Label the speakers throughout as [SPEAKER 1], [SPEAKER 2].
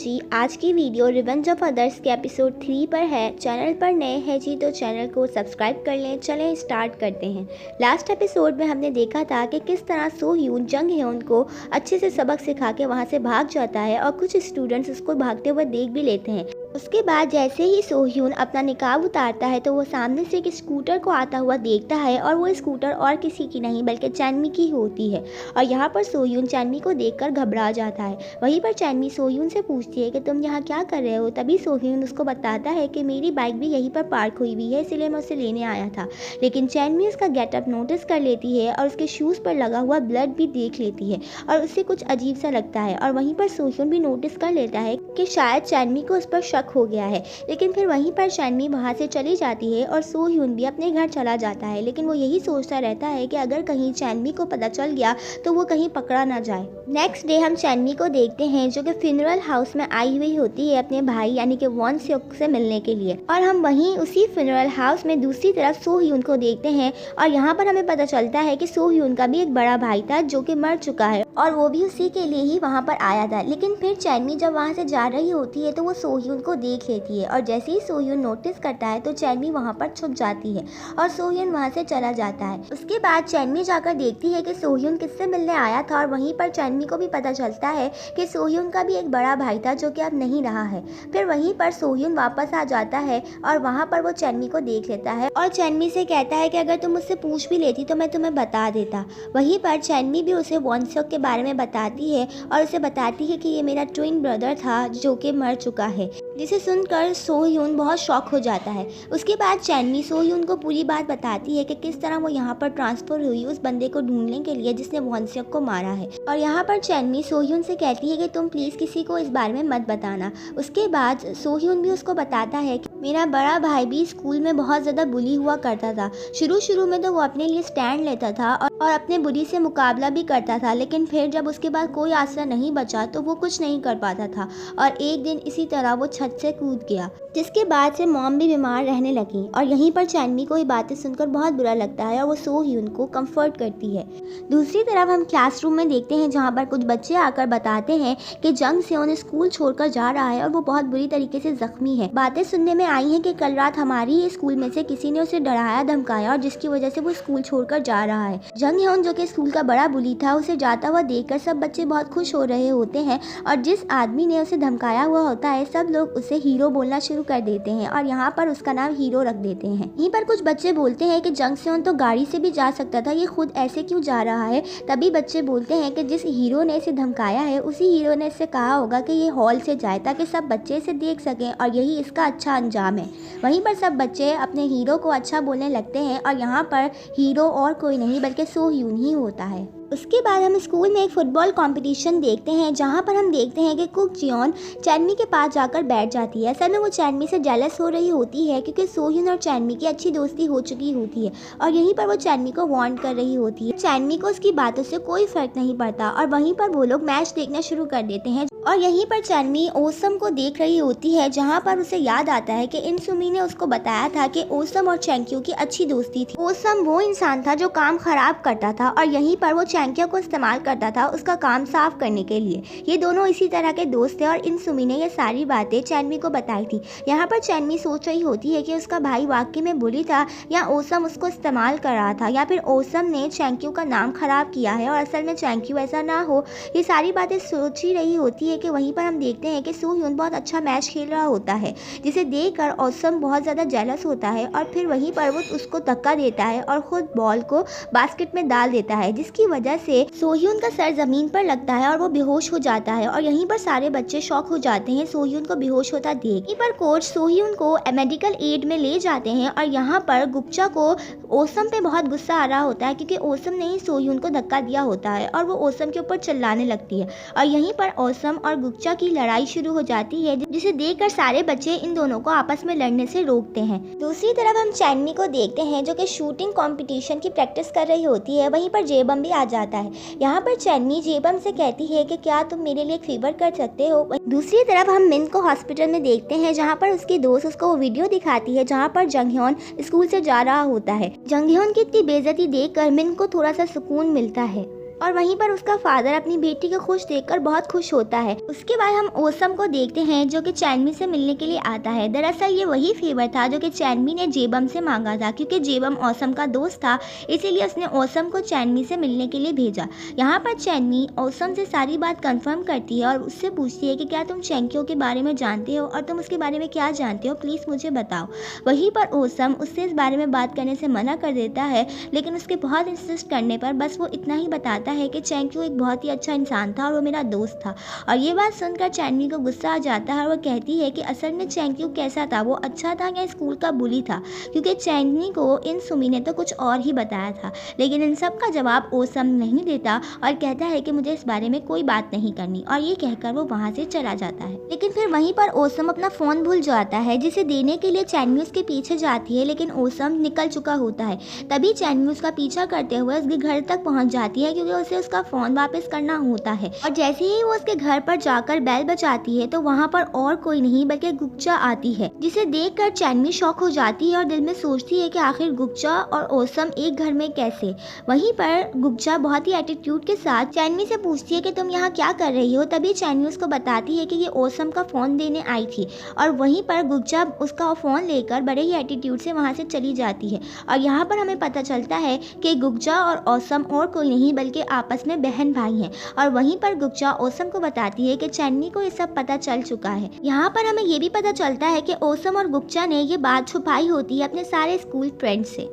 [SPEAKER 1] जी, आज की video revenge of others के एपिसोड 3 पर है। चैनल पर नए हैं जी तो चैनल को सब्सक्राइब कर लें। चलें स्टार्ट करते हैं। लास्ट एपिसोड में हमने देखा था कि किस तरह सो ह्यून जंग ह्योन को अच्छे से सबक सिखा के वहाँ से भाग जाता है और कुछ स्टूडेंट्स उसको भागते हुए देख भी लेते हैं। उसके बाद जैसे ही सो ह्यून अपना निकाब उतारता है तो वो सामने से एक स्कूटर को आता हुआ देखता है और वो स्कूटर और किसी की नहीं बल्कि चैनमी की होती है। और यहाँ पर सो ह्यून चैनमी को देखकर घबरा जाता है। वहीं पर चैनमी सो ह्यून से पूछती है कि तुम यहाँ क्या कर रहे हो। तभी सो ह्यून उसको बताता है कि मेरी बाइक भी यहीं पर पार्क हुई हुई है, इसलिए मैं उसे लेने आया था। लेकिन चैनमी उसका गेटअप नोटिस कर लेती है और उसके शूज़ पर लगा हुआ ब्लड भी देख लेती है और उससे कुछ अजीब सा लगता है। और वहीं पर सो ह्यून भी नोटिस कर लेता है कि शायद चैनमी को उस पर शक हो गया है। लेकिन फिर वहीं पर चैनमी वहाँ से चली जाती है और सो ह्यून भी अपने घर चला जाता है। लेकिन वो यही सोचता रहता है कि अगर कहीं चैनमी को पता चल गया तो वो कहीं पकड़ा ना जाए। नेक्स्ट डे हम चैनमी को देखते हैं जो कि फ्यूनरल हाउस में आई हुई होती है अपने भाई यानी कि वॉन स्योक से मिलने के लिए। और हम वहीं उसी फ्यूनरल हाउस में दूसरी तरफ सो ह्यून को देखते हैं और यहाँ पर हमें पता चलता है कि सो ह्यून का भी एक बड़ा भाई था जो कि मर चुका है और वो भी उसी के लिए ही वहाँ पर आया था। लेकिन फिर चैनमी जब वहाँ से जा रही होती है तो वो सो ह्यून को देख लेती है और जैसे ही सो ह्यून नोटिस करता है तो चैनमी वहाँ पर छुप जाती है और सो ह्यून वहाँ से चला जाता है। उसके बाद चैनमी जाकर देखती है कि सो ह्यून किससे मिलने आया था और वहीं पर चैनमी को भी पता चलता है कि सो ह्यून का भी एक बड़ा भाई था जो कि अब नहीं रहा है। फिर वहीं पर सो ह्यून वापस आ जाता है और वहाँ पर वो चैनमी को देख लेता है और चैनमी से कहता है कि अगर तुम मुझसे पूछ भी लेती तो मैं तुम्हें बता देता। वहीं पर चैनमी भी उसे वॉन स्योक के बारे में बताती है और उसे बताती है कि ये मेरा ट्विन ब्रदर था जो कि मर चुका है, जिसे सुनकर सो ह्यून बहुत शॉक हो जाता है। उसके बाद चैनमी सो ह्यून को पूरी बात बताती है कि किस तरह वो यहाँ पर ट्रांसफर हुई उस बंदे को ढूंढने के लिए जिसने वॉन स्योक को मारा है। और यहाँ पर चैनमी सो ह्यून से कहती है कि तुम प्लीज़ किसी को इस बारे में मत बताना। उसके बाद सो ह्यून भी उसको बताता है कि मेरा बड़ा भाई भी स्कूल में बहुत ज़्यादा बुली हुआ करता था। शुरू में तो वो अपने लिए स्टैंड लेता था और अपने बुली से मुकाबला भी करता था, लेकिन फिर जब उसके बाद कोई आसरा नहीं बचा तो वो कुछ नहीं कर पाता था और एक दिन इसी तरह वो छत से कूद गया, जिसके बाद से मॉम भी बीमार रहने लगी। और यहीं पर चैनमी को ये बातें सुनकर बहुत बुरा लगता है और वो सो ह्यून को कंफर्ट करती है। दूसरी तरफ हम क्लासरूम में देखते हैं जहाँ पर कुछ बच्चे आकर बताते हैं कि जंग ह्योन स्कूल छोड़कर जा रहा है और वो बहुत बुरी तरीके से जख्मी है। बातें सुनने में आई हैं कि कल रात हमारी स्कूल में से किसी ने उसे डराया धमकाया और जिसकी वजह से वो स्कूल छोड़कर जा रहा है। जंग ह्योन जो कि स्कूल का बड़ा बुली था उसे जाता हुआ देखकर सब बच्चे बहुत खुश हो रहे होते हैं और जिस आदमी ने उसे धमकाया हुआ होता है सब लोग उसे हीरो बोलना शुरू कर देते हैं और यहाँ पर उसका नाम हीरो रख देते हैं। यहीं पर कुछ बच्चे बोलते हैं कि जंग ह्योन तो गाड़ी से भी जा सकता था, ये खुद ऐसे क्यों जा रहा है। तभी बच्चे बोलते हैं कि जिस हीरो ने इसे धमकाया है उसी हीरो ने इससे कहा होगा कि ये हॉल से जाए ताकि सब बच्चे इसे देख सकें और यही इसका अच्छा अंजाम है। वहीं पर सब बच्चे अपने हीरो को अच्छा बोलने लगते हैं और यहाँ पर हीरो और कोई नहीं बल्कि सो ह्यून ही होता है। उसके बाद हम स्कूल में एक फुटबॉल कंपटीशन देखते हैं जहाँ पर हम देखते हैं कि कुक जियोन चैनमी के पास जाकर बैठ जाती है। असल में वो चैनमी से जेलस हो रही होती है क्योंकि सो ह्यून और चैनमी की अच्छी दोस्ती हो चुकी होती है और यहीं पर वो चैनमी को वार्न कर रही होती है। चैनमी को उसकी बातों से कोई फर्क नहीं पड़ता और वहीं पर वो लोग मैच देखना शुरू कर देते हैं। और यहीं पर चैनमी ओसम को देख रही होती है जहाँ पर उसे याद आता है कि इनसुमी ने उसको बताया था कि ओसम और चैंक्यो की अच्छी दोस्ती थी। ओसम वो इंसान था जो काम खराब करता था और यहीं पर वो चैंक्यो को इस्तेमाल करता था उसका काम साफ करने के लिए। ये दोनों इसी तरह के दोस्त थे और इनसुमी ने ये सारी बातें चैनमी को बताई थी। यहाँ पर चैनमी सोच रही होती है कि उसका भाई वाकई में बुली था या ओसम उसको इस्तेमाल कर रहा था या फिर ओसम ने चैंक्यो का नाम खराब किया है और असल में चैंक्यो ऐसा ना हो। ये सारी बातें सोच ही रही होती है कि वहीं पर हम देखते हैं कि सो ह्यून बहुत अच्छा मैच खेल रहा होता है जिसे देखकर ओसम बहुत ज़्यादा जेलस होता है और फिर वहीं पर वो उसको धक्का देता है और खुद बॉल को बास्केट में डाल देता है, जिसकी वजह से सो ह्यून का सर ज़मीन पर लगता है और वो बेहोश हो जाता है और यहीं पर सारे बच्चे शॉक हो जाते हैं सो ह्यून को बेहोश होता देख। यहीं पर कोच सो ह्यून को मेडिकल एड में ले जाते हैं और यहाँ पर गुप्चा को ओसम पे बहुत गुस्सा आ रहा होता है क्योंकि ओसम ने ही सो ह्यून को धक्का दिया होता है और वो ओसम के ऊपर चिल्लाने लगती है और यहीं पर ओसम और गुप्चा की लड़ाई शुरू हो जाती है जिसे देखकर सारे बच्चे इन दोनों को आपस में लड़ने से रोकते हैं। दूसरी तरफ हम चैनमी को देखते हैं जो कि शूटिंग कंपटीशन की प्रैक्टिस कर रही होती है। वहीं पर जेबम भी आ जाता है। यहाँ पर चैनमी जेबम से कहती है कि क्या तुम मेरे लिए एक फेवर कर सकते हो। दूसरी तरफ हम मिन को हॉस्पिटल में देखते हैं जहाँ पर उसकी दोस्त उसको वो वीडियो दिखाती है जहाँ पर जंग ह्योन स्कूल से जा रहा होता है। जंग ह्योन की इतनी बेइज्जती देखकर मिन को थोड़ा सा सुकून मिलता है। और वहीं पर उसका फादर अपनी बेटी को खुश देखकर बहुत खुश होता है। उसके बाद हम ओसम को देखते हैं जो कि चैनमी से मिलने के लिए आता है। दरअसल ये वही फेवर था जो कि चैनमी ने जेबम से मांगा था, क्योंकि जेबम ओसम का दोस्त था, इसीलिए उसने ओसम को चैनमी से मिलने के लिए भेजा। यहाँ पर चैनमी ओसम से सारी बात कंफर्म करती है और उससे पूछती है कि क्या तुम चैंक्यो के बारे में जानते हो और तुम उसके बारे में क्या जानते हो, प्लीज़ मुझे बताओ। वहीं पर ओसम उससे इस बारे में बात करने से मना कर देता है, लेकिन उसके बहुत इंसिस्ट करने पर बस वो इतना ही बताता है कि चैंक्यो एक बहुत ही अच्छा इंसान था और वो मेरा दोस्त था। और ये बात सुनकर चैनमी को गुस्सा आ जाता है और वो कहती है कि असल में चैंक्यो कैसा था, वो अच्छा था या स्कूल का बुली था, क्योंकि चैनमी को इन सुमी ने तो कुछ और ही बताया था। लेकिन इन सब का जवाब ओसम नहीं देता और कहता है कि मुझे इस बारे में कोई बात नहीं करनी, और ये कहकर वो वहाँ से चला जाता है। लेकिन फिर वहीं पर ओसम अपना फ़ोन भूल जाता है, जिसे देने के लिए चैनमी उसके पीछे जाती है, लेकिन ओसम निकल चुका होता है। तभी चैनमी उसका पीछा करते हुए उसके घर तक पहुँच जाती है, क्योंकि उसे उसका फ़ोन वापस करना होता है। और जैसे ही वो उसके घर पर जाकर बेल बजाती है तो वहाँ पर और कोई नहीं बल्कि गुक्चा आती है, जिसे देखकर चैनमी शॉक हो जाती है और दिल में सोचती है कि आखिर गुक्चा और ओसम एक घर में कैसे। वहीं पर गुक्चा बहुत ही एटीट्यूड के साथ चैनमी से पूछती है कि तुम यहाँ क्या कर रही हो। तभी चैनमी उसको बताती है कि ये ओसम का फ़ोन देने आई थी, और वहीं पर गुक्चा उसका फ़ोन लेकर बड़े ही एटीट्यूड से वहाँ से चली जाती है। और यहाँ पर हमें पता चलता है कि गुक्चा और ओसम और कोई नहीं बल्कि आपस में बहन भाई हैं। और वहीं पर गुक्चा ओसम को बताती है कि चैनमी को ये सब पता चल चुका है। यहाँ पर हमें ये भी पता चलता है कि ओसम और गुक्चा ने ये बात छुपाई होती है अपने सारे स्कूल फ्रेंड से,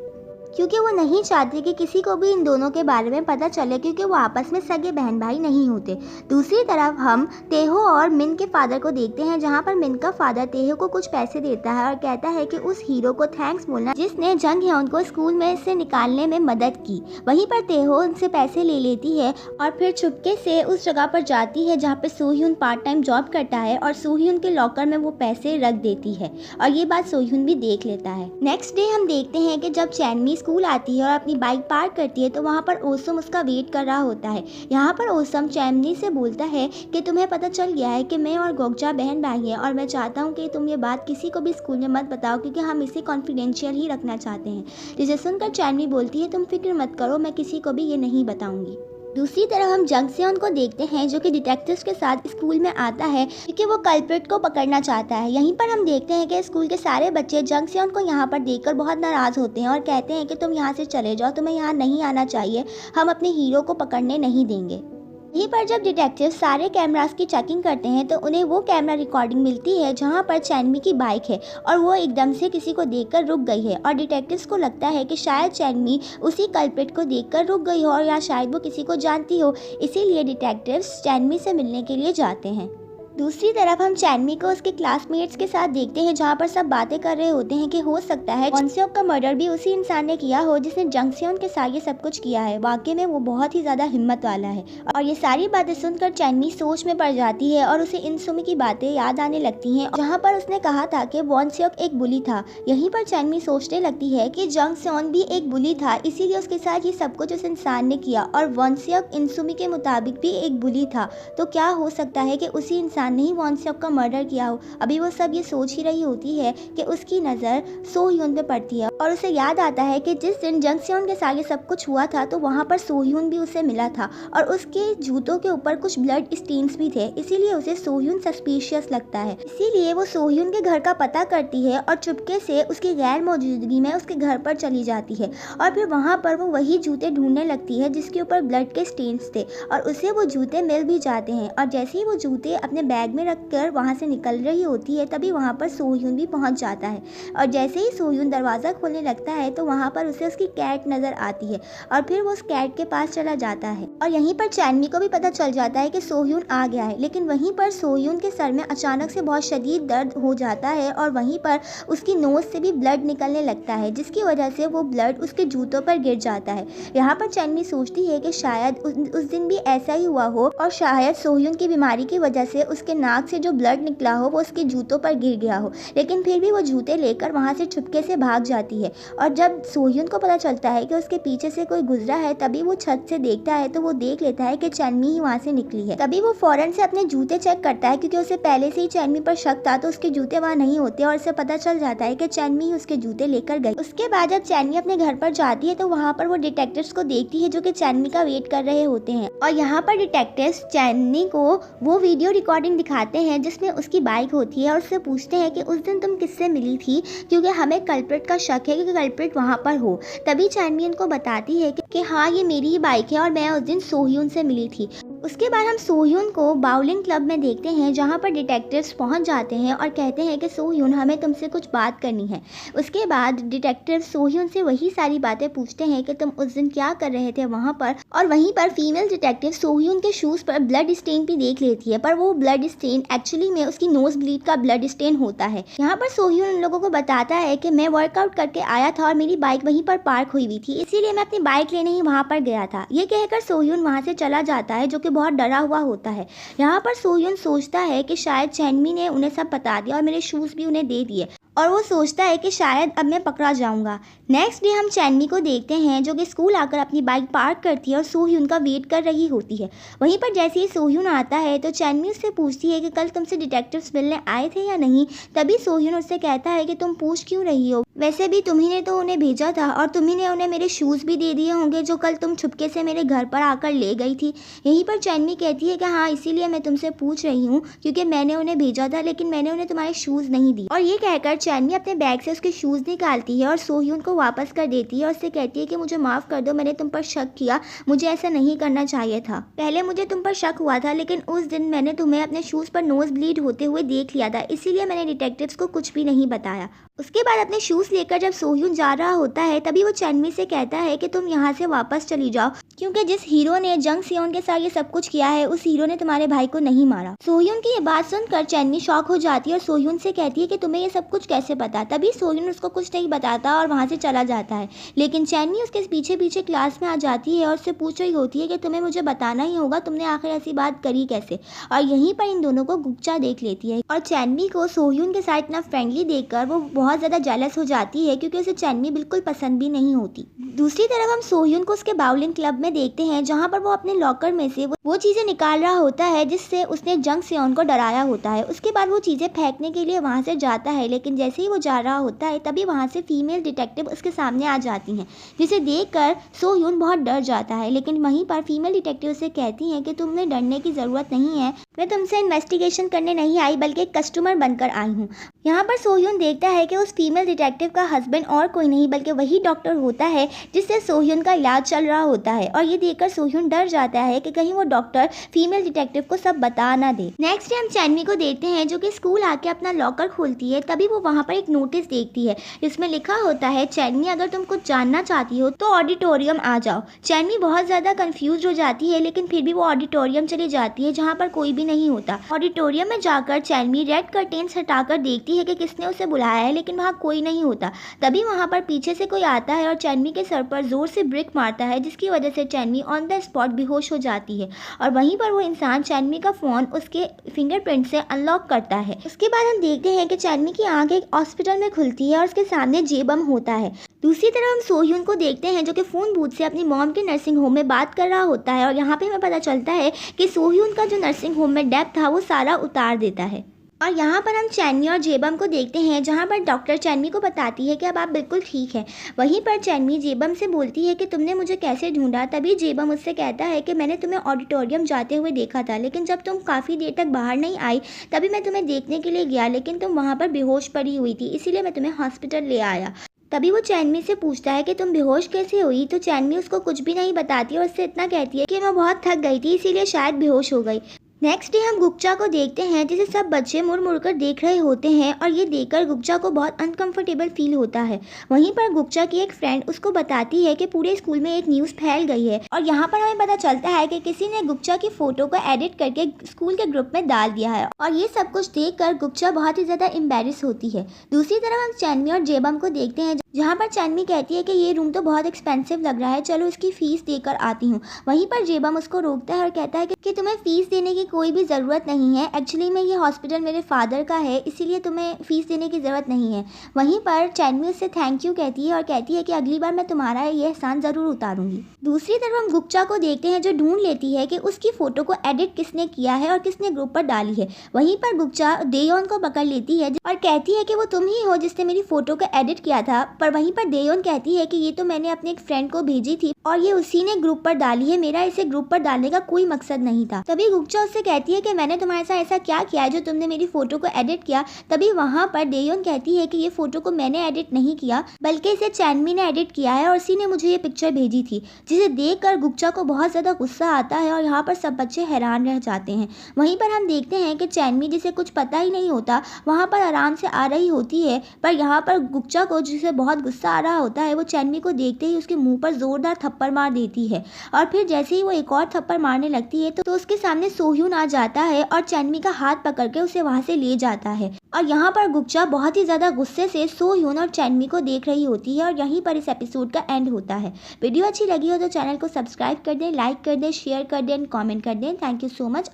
[SPEAKER 1] क्योंकि वो नहीं चाहते कि किसी को भी इन दोनों के बारे में पता चले, क्योंकि वो आपस में सगे बहन भाई नहीं होते। दूसरी तरफ हम तेहो और मिन के फादर को देखते हैं, जहाँ पर मिन का फादर तेहो को कुछ पैसे देता है और कहता है कि उस हीरो को थैंक्स बोलना जिसने जंग ह्योन को स्कूल में से निकालने में मदद की। वहीं पर तेहो उनसे पैसे ले लेती है और फिर चुपके से उस जगह पर जाती है जहाँ पे सोह्यून पार्ट टाइम जॉब करता है, और सोह्यून के लॉकर में वो पैसे रख देती है, और ये बात सोह्यून भी देख लेता है। नेक्स्ट डे हम देखते हैं कि जब चैनमी स्कूल आती है और अपनी बाइक पार्क करती है तो वहाँ पर ओसम उसका वेट कर रहा होता है। यहाँ पर ओसम चैनमी से बोलता है कि तुम्हें पता चल गया है कि मैं और गोक्चा बहन भाई हैं, और मैं चाहता हूँ कि तुम ये बात किसी को भी स्कूल में मत बताओ, क्योंकि हम इसे कॉन्फिडेंशियल ही रखना चाहते हैं। जिसे सुनकर चैनमी बोलती है तुम फिक्र मत करो, मैं किसी को भी ये नहीं बताऊंगी। दूसरी तरफ हम जंगसेओन को देखते हैं जो कि डिटेक्टिव्स के साथ स्कूल में आता है, क्योंकि वो कल्प्रिट को पकड़ना चाहता है। यहीं पर हम देखते हैं कि स्कूल के सारे बच्चे जंगसेओन को यहाँ पर देखकर बहुत नाराज़ होते हैं और कहते हैं कि तुम यहाँ से चले जाओ, तुम्हें यहाँ नहीं आना चाहिए, हम अपने हीरो को पकड़ने नहीं देंगे। यहीं पर जब डिटेक्टिव सारे कैमरास की चेकिंग करते हैं तो उन्हें वो कैमरा रिकॉर्डिंग मिलती है जहां पर चैनमी की बाइक है और वो एकदम से किसी को देखकर रुक गई है, और डिटेक्टिव्स को लगता है कि शायद चैनमी उसी कल्प्रिट को देखकर रुक गई हो, और या शायद वो किसी को जानती हो, इसीलिए डिटेक्टिव्स चैनमी से मिलने के लिए जाते हैं। दूसरी तरफ हम चैनमी को उसके क्लासमेट्स के साथ देखते हैं जहाँ पर सब बातें कर रहे होते हैं कि हो सकता है वॉनसेओक का मर्डर भी उसी इंसान ने किया हो जिसने जंगसेओन के साथ ये सब कुछ किया है। वाकई में वो बहुत ही ज़्यादा हिम्मत वाला है। और ये सारी बातें सुनकर चैनमी सोच में पड़ जाती है और उसे इनसुमी की बातें याद आने लगती हैं, जहाँ पर उसने कहा था कि वॉनसेओक एक बुली था। यहीं पर चैनमी सोचने लगती है कि जंगसेओन भी एक बुली था, इसीलिए उसके साथ ये सब कुछ उस इंसान ने किया, और वॉनसेओक इनसुमी के मुताबिक भी एक बुली था। तो क्या हो सकता है कि उसी इंसान नहीं वॉनसेओक का मर्डर किया हो। अभी वो सब ये सोच ही रही होती है कि उसकी नज़र सोह्यून पे पड़ती है और उसे याद आता है कि जिस दिन जंगसेओन के साथ ये सब कुछ हुआ था तो वहाँ पर सोह्यून भी उसे मिला था और उसके जूतों के ऊपर कुछ ब्लड स्टेन्स भी थे, इसीलिए उसे सोह्यून सस्पिशियस लगता है। इसीलिए वो सोह्यून के घर का पता करती है और चुपके से उसकी गैर मौजूदगी में उसके घर पर चली जाती है, और फिर वहाँ पर वो वही जूते ढूंढने लगती है जिसके ऊपर ब्लड के स्टेन्स थे, और उसे वो जूते मिल भी जाते हैं। और जैसे ही वो जूते अपने बैग में रखकर वहाँ से निकल रही होती है तभी वहाँ पर सोह्यून भी पहुँच जाता है, और जैसे ही सोह्यून दरवाज़ा खोलने लगता है तो वहाँ पर उसे उसकी कैट नज़र आती है और फिर वो उस कैट के पास चला जाता है। और यहीं पर चैनमी को भी पता चल जाता है कि सोह्यून आ गया है, लेकिन वहीं पर सोह्यून के सर में अचानक से बहुत शदीद दर्द हो जाता है और वहीं पर उसकी नोज़ से भी ब्लड निकलने लगता है, जिसकी वजह से वो ब्लड उसके जूतों पर गिर जाता है। यहाँ पर चैनमी सोचती है कि शायद उस दिन भी ऐसा ही हुआ हो और शायद सोह्यून की बीमारी की वजह से उसके नाक से जो ब्लड निकला हो वो उसके जूतों पर गिर गया हो, लेकिन फिर भी वो जूते लेकर वहाँ से छुपके से भाग जाती है। और जब सोह्यून को पता चलता है कि उसके पीछे से कोई गुजरा है, तभी वो छत से देखता है तो वो देख लेता है कि चैनमी ही वहाँ से निकली है। तभी वो फौरन से अपने जूते चेक करता है, क्योंकि उसे पहले से ही चैनमी पर शक था, तो उसके जूते वहाँ नहीं होते और उसे पता चल जाता है कि चैनमी ही उसके जूते लेकर गई। उसके बाद जब चैनमी अपने घर पर जाती है तो वहाँ पर वो डिटेक्टिव्स को देखती है जो कि चैनमी का वेट कर रहे होते हैं। और यहाँ पर डिटेक्टिव्स चैनमी को वो वीडियो रिकॉर्डिंग दिखाते हैं जिसमें उसकी बाइक होती है और उससे पूछते हैं कि उस दिन तुम किससे मिली थी, क्योंकि हमें कल्प्रिट का शक है कि कल्प्रिट वहाँ पर हो। तभी चैनमी उनको बताती है कि हाँ, ये मेरी ही बाइक है और मैं उस दिन सोह्यून से मिली थी। उसके बाद हम सोह्यून को बाउलिंग क्लब में देखते हैं, जहाँ पर डिटेक्टिव्स पहुँच जाते हैं और कहते हैं कि सोह्यून, हमें तुमसे कुछ बात करनी है। उसके बाद डिटेक्टिव सोह्यून से वही सारी बातें पूछते हैं कि तुम उस दिन क्या कर रहे थे वहाँ पर। और वहीं पर फीमेल डिटेक्टिव सोह्यून के शूज़ पर ब्लड स्टेन भी देख लेती है, पर वो ब्लड स्टेन एक्चुअली में उसकी नोज ब्लीड का ब्लड स्टेन होता है। यहाँ पर सोह्यून उन लोगों को बताता है कि मैं वर्कआउट करके आया था और मेरी बाइक वहीं पर पार्क हुई हुई थी, इसीलिए मैं अपनी बाइक लेने ही वहाँ पर गया था। ये कहकर सोह्यून वहाँ से चला जाता है, जो कि बहुत डरा हुआ होता है। यहाँ पर सोह्यून सोचता है कि शायद चैनमी ने उन्हें सब बता दिया और मेरे शूज़ भी उन्हें दे दिए, और वो सोचता है कि शायद अब मैं पकड़ा जाऊंगा। नेक्स्ट डे हम चैनमी को देखते हैं जो कि स्कूल आकर अपनी बाइक पार्क करती है और सोह्यून का वेट कर रही होती है। वहीं पर जैसे ही सोह्यून आता है तो चैनमी उससे पूछती है कि कल तुमसे डिटेक्टिव्स मिलने आए थे या नहीं। तभी सोह्यून उससे कहता है कि तुम पूछ क्यों रही हो, वैसे भी तुम्ही ने तो उन्हें भेजा था और तुम्ही ने उन्हें मेरे शूज़ भी दे दिए होंगे जो कल तुम छुपके से मेरे घर पर आकर ले गई थी। यहीं पर चैनमी कहती है कि हाँ, इसीलिए मैं तुमसे पूछ रही हूँ, क्योंकि मैंने उन्हें भेजा था लेकिन मैंने उन्हें तुम्हारे शूज़ नहीं दिए। और ये कहकर चैनमी अपने बैग से उसके शूज़ निकालती है और सोह्यून को वापस कर देती है और उससे कहती है कि मुझे माफ़ कर दो, मैंने तुम पर शक किया, मुझे ऐसा नहीं करना चाहिए था। पहले मुझे तुम पर शक हुआ था, लेकिन उस दिन मैंने तुम्हें अपने शूज़ पर नोज ब्लीड होते हुए देख लिया था, इसीलिए मैंने डिटेक्टिव्स को कुछ भी नहीं बताया। उसके बाद अपने शूज़ लेकर जब सोह्यून जा रहा होता है तभी वो चैनमी से कहता है कि तुम यहाँ से वापस चली जाओ, क्योंकि जिस हीरो ने जंग सियोन के साथ ये सब कुछ किया है उस हीरो ने तुम्हारे भाई को नहीं मारा। सोह्यून की ये बात सुनकर चैनमी शॉक हो जाती है और सोह्यून से कहती है कि तुम्हें ये सब कुछ कैसे पता। तभी सोह्यून उसको कुछ नहीं बताता और वहाँ से चला जाता है, लेकिन चैनमी उसके पीछे पीछे क्लास में आ जाती है और उससे पूछ रही होती है कि तुम्हें मुझे बताना ही होगा, तुमने आखिर ऐसी बात करी कैसे। और यहीं पर इन दोनों को गुप्चा देख लेती है और चैनमी को सोह्यून के साथ इतना फ्रेंडली देखकर वो बहुत ज़्यादा जेलस हो जाती है, क्योंकि उसे चैनमी बिल्कुल पसंद भी नहीं होती। दूसरी तरफ हम सोह्यून को उसके बाउलिंग क्लब में देखते हैं, जहाँ पर वो अपने लॉकर में से वो चीज़ें निकाल रहा होता है जिससे उसने जंग सियोन को डराया होता है। उसके बाद वो चीज़ें फेंकने के लिए वहाँ से जाता है, लेकिन जैसे ही वो जा रहा होता है तभी वहाँ से फीमेल डिटेक्टिव उसके सामने आ जाती हैं, जिसे देखकर सोह्यून बहुत डर जाता है। लेकिन वहीं पर फीमेल डिटेक्टिव से कहती हैं कि तुम्हें डरने की ज़रूरत नहीं है, मैं तुमसे इन्वेस्टिगेशन करने नहीं आई बल्कि एक कस्टमर बनकर आई हूँ। यहाँ पर सोह्यून देखता है कि उस फीमेल डिटेक्टिव का हस्बैंड और कोई नहीं बल्कि वही डॉक्टर होता है जिससे सोह्यून का इलाज चल रहा होता है, और ये देखकर सोह्यून डर जाता है कि कहीं वो डॉक्टर फीमेल डिटेक्टिव को सब बता ना दे। नेक्स्ट डे हम चैनमी को देखते हैं जो कि स्कूल आके अपना लॉकर खोलती है। तभी वो वहाँ पर एक नोटिस देखती है जिसमें लिखा होता है, चैनमी अगर तुम कुछ जानना चाहती हो तो ऑडिटोरियम आ जाओ। चैनमी बहुत ज़्यादा कंफ्यूज हो जाती है, लेकिन फिर भी वो ऑडिटोरियम चली जाती है जहाँ पर कोई भी नहीं होता। ऑडिटोरियम में जाकर चैनमी रेड कर्टेन्स हटाकर देखती है कि किसने उसे बुलाया है, लेकिन वहाँ कोई नहीं होता। तभी वहाँ पर पीछे से कोई आता है और चैनमी के सर पर जोर से ब्रिक मारता है, जिसकी वजह से चैनमी ऑन द स्पॉट बेहोश हो जाती है। और वहीं पर वो इंसान चैनमी का फ़ोन उसके फिंगरप्रिंट से अनलॉक करता है। उसके बाद हम देखते हैं कि चैनमी की आंख एक हॉस्पिटल में खुलती है और उसके सामने जेबम होता है। दूसरी तरफ हम सोह्यून को देखते हैं जो कि फ़ोन बूथ से अपनी मॉम के नर्सिंग होम में बात कर रहा होता है, और यहाँ पे हमें पता चलता है कि सोह्यून का जो नर्सिंग होम में डेप था वो सारा उतार देता है। और यहाँ पर हम चैनमी और जेबम को देखते हैं, जहाँ पर डॉक्टर चैनमी को बताती है कि अब आप बिल्कुल ठीक हैं। वहीं पर चैनमी जेबम से बोलती है कि तुमने मुझे कैसे ढूंढा। तभी जेबम उससे कहता है कि मैंने तुम्हें ऑडिटोरियम जाते हुए देखा था, लेकिन जब तुम काफ़ी देर तक बाहर नहीं आई तभी मैं तुम्हें देखने के लिए गया, लेकिन तुम वहाँ पर बेहोश पड़ी हुई थी, इसीलिए मैं तुम्हें हॉस्पिटल ले आया। तभी वो चैनमी से पूछता है कि तुम बेहोश कैसे हुई, तो चैनमी उसको कुछ भी नहीं बताती और उससे इतना कहती है कि मैं बहुत थक गई थी इसीलिए शायद बेहोश हो गई। नेक्स्ट डे हम गुप्चा को देखते हैं जिसे सब बच्चे मुड़ मुड़ कर देख रहे होते हैं, और ये देखकर गुप्चा को बहुत अनकंफर्टेबल फील होता है। वहीं पर गुप्चा की एक फ्रेंड उसको बताती है कि पूरे स्कूल में एक न्यूज़ फैल गई है, और यहाँ पर हमें पता चलता है कि किसी ने गुप्चा की फ़ोटो को एडिट करके स्कूल के ग्रुप में डाल दिया है, और ये सब कुछ देखकर गुप्चा बहुत ही ज़्यादा एम्बेरस होती है। दूसरी तरफ हम चैनमी और जेबम को देखते हैं जहाँ पर चैनमी कहती है कि ये रूम तो बहुत एक्सपेंसिव लग रहा है, चलो इसकी फ़ीस देकर आती हूँ। वहीं पर जेबम उसको रोकता है और कहता है कि तुम्हें फ़ीस देने की कोई भी ज़रूरत नहीं है, एक्चुअली में ये हॉस्पिटल मेरे फादर का है, इसीलिए तुम्हें फ़ीस देने की ज़रूरत नहीं है। वहीं पर चैनमी उससे थैंक यू कहती है और कहती है कि अगली बार मैं तुम्हारा ये एहसान ज़रूर उतारूंगी। दूसरी तरफ हम गुक्चा को देखते हैं जो ढूंढ लेती है कि उसकी फ़ोटो को एडिट किसने किया है और किसने ग्रुप पर डाली है। वहीं पर गुक्चा देयोन को पकड़ लेती है और कहती है कि वो तुम ही हो जिसने मेरी फ़ोटो को एडिट किया था, पर वहीं पर देयोन कहती है कि ये तो मैंने अपने एक फ्रेंड को भेजी थी और ये उसी ने ग्रुप पर डाली है, मेरा इसे ग्रुप पर डालने का कोई मकसद नहीं था। तभी गुक्चा उससे कहती है कि मैंने तुम्हारे साथ ऐसा क्या किया है जो तुमने मेरी फ़ोटो को एडिट किया। तभी वहाँ पर देयोन कहती है कि ये फ़ोटो को मैंने एडिट नहीं किया, बल्कि इसे चैनमी ने एडिट किया है और उसी ने मुझे ये पिक्चर भेजी थी। जिसे देखकर गुक्चा को बहुत ज़्यादा गुस्सा आता है और यहाँ पर सब बच्चे हैरान रह जाते हैं। वहीं पर हम देखते हैं कि चैनमी जिसे कुछ पता ही नहीं होता वहाँ पर आराम से आ रही होती है, पर यहाँ पर गुक्चा को जिसे बहुत गुस्सा आ रहा होता है वो चैनमी को देखते ही उसके मुंह पर ज़ोरदार थप्पड़ मार देती है। और फिर जैसे ही वो एक और थप्पड़ मारने लगती है तो उसके सामने सोह्यून आ जाता है और चैनमी का हाथ पकड़ के उसे वहाँ से ले जाता है। और यहाँ पर गुक्चा बहुत ही ज़्यादा गुस्से से सोह्यून और चैनमी को देख रही होती है और यहीं पर इस एपिसोड का एंड होता है। वीडियो अच्छी लगी हो तो चैनल को सब्सक्राइब कर दें, लाइक कर दें, शेयर कर दें, कमेंट कर दें। Thank you so much.